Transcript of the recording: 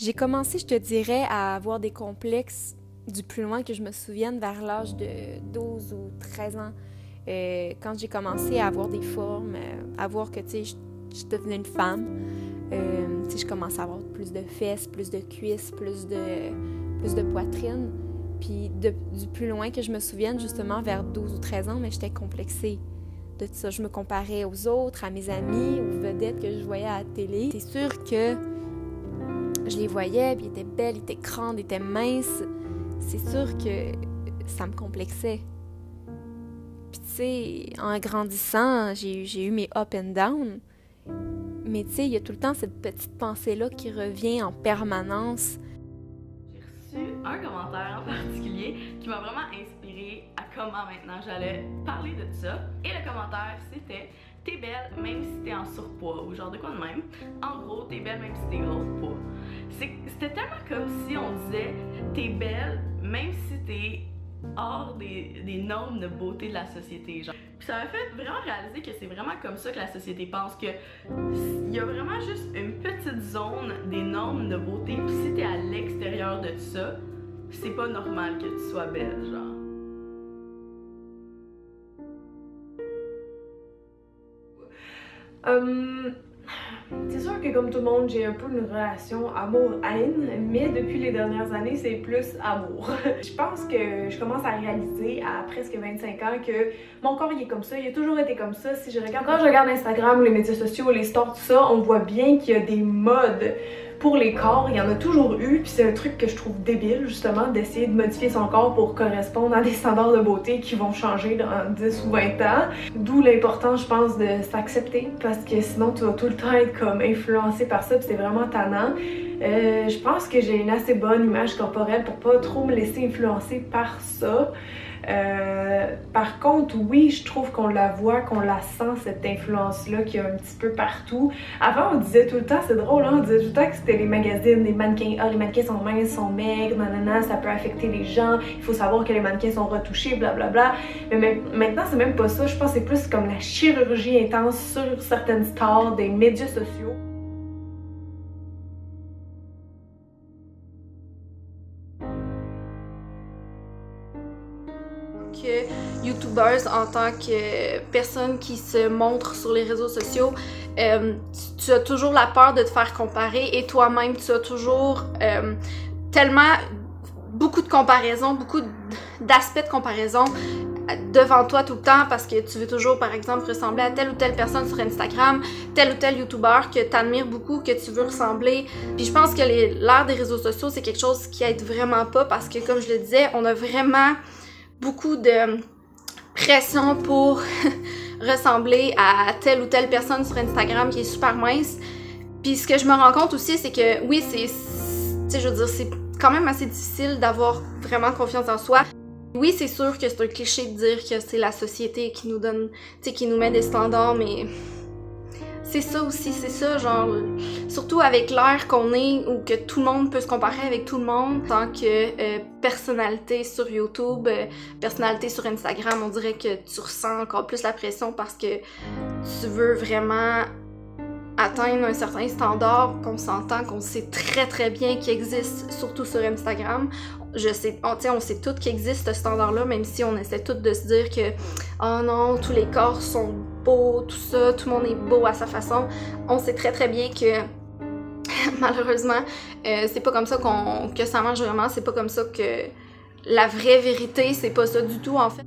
J'ai commencé, je te dirais, à avoir des complexes du plus loin que je me souvienne vers l'âge de 12 ou 13 ans. Quand j'ai commencé à avoir des formes, à voir que, tu sais, je devenais une femme. Tu sais, je commençais à avoir plus de fesses, plus de cuisses, plus de poitrine. Puis du plus loin que je me souvienne, justement, vers 12 ou 13 ans, mais j'étais complexée de tout ça. Je me comparais aux autres, à mes amis, aux vedettes que je voyais à la télé. C'est sûr que je les voyais, puis ils étaient belles, ils étaient grandes, ils étaient minces. C'est sûr que ça me complexait. Puis tu sais, en grandissant, j'ai eu mes up and down. Mais tu sais, il y a tout le temps cette petite pensée-là qui revient en permanence. J'ai reçu un commentaire en particulier qui m'a vraiment inspirée à comment maintenant j'allais parler de ça. Et le commentaire, c'était « T'es belle même si t'es en surpoids » ou genre de quoi de même. En gros, t'es belle même si t'es hors poids. C'était tellement comme si on disait « T'es belle même si t'es hors des normes de beauté de la société ». Genre. Puis ça m'a fait vraiment réaliser que c'est vraiment comme ça que la société pense, que il y a vraiment juste une petite zone des normes de beauté, puis si t'es à l'extérieur de ça, c'est pas normal que tu sois belle, genre. C'est sûr que comme tout le monde, j'ai un peu une relation amour-haine, mais depuis les dernières années, c'est plus amour. Je pense que je commence à réaliser à presque 25 ans que mon corps il est comme ça, il a toujours été comme ça. Si je regarde, quand je regarde Instagram ou les médias sociaux, les stores, tout ça, on voit bien qu'il y a des modes pour les corps, il y en a toujours eu, puis c'est un truc que je trouve débile justement, d'essayer de modifier son corps pour correspondre à des standards de beauté qui vont changer dans 10 ou 20 ans. D'où l'importance, je pense, de s'accepter, parce que sinon tu vas tout le temps être comme influencé par ça, puis c'est vraiment tannant. Je pense que j'ai une assez bonne image corporelle pour pas trop me laisser influencer par ça. Par contre, oui, je trouve qu'on la voit, qu'on la sent, cette influence-là qu'il y a un petit peu partout. Avant, on disait tout le temps, c'est drôle, hein, on disait tout le temps que c'était les magazines, les mannequins. Ah, les mannequins sont minces, sont maigres, nanana, ça peut affecter les gens, il faut savoir que les mannequins sont retouchés, blablabla. Mais maintenant, c'est même pas ça. Je pense que c'est plus comme la chirurgie intense sur certaines stars des médias sociaux. Que YouTubers, en tant que personne qui se montre sur les réseaux sociaux, tu as toujours la peur de te faire comparer, et toi-même tu as toujours tellement beaucoup de comparaisons, beaucoup d'aspects de comparaison devant toi tout le temps, parce que tu veux toujours, par exemple, ressembler à telle ou telle personne sur Instagram, tel ou tel YouTuber que tu admires beaucoup, que tu veux ressembler. Puis je pense que l'ère des réseaux sociaux, c'est quelque chose qui aide vraiment pas, parce que, comme je le disais, on a vraiment beaucoup de pression pour ressembler à telle ou telle personne sur Instagram qui est super mince. Puis ce que je me rends compte aussi, c'est que oui, tu sais, je veux dire, c'est quand même assez difficile d'avoir vraiment confiance en soi. Oui, c'est sûr que c'est un cliché de dire que c'est la société qui nous donne, tu sais, qui nous met des standards, mais c'est ça aussi, c'est ça, genre, surtout avec l'ère qu'on est, où que tout le monde peut se comparer avec tout le monde, en tant que personnalité sur YouTube, personnalité sur Instagram, on dirait que tu ressens encore plus la pression parce que tu veux vraiment atteindre un certain standard qu'on s'entend, qu'on sait très très bien qu'il existe, surtout sur Instagram. Je sais, on sait tous qu'il existe ce standard-là, même si on essaie tous de se dire que « Oh non, tous les corps sont beaux, tout ça, tout le monde est beau à sa façon ». On sait très très bien que malheureusement, c'est pas comme ça que ça marche vraiment, c'est pas comme ça que la vraie vérité, c'est pas ça du tout en fait.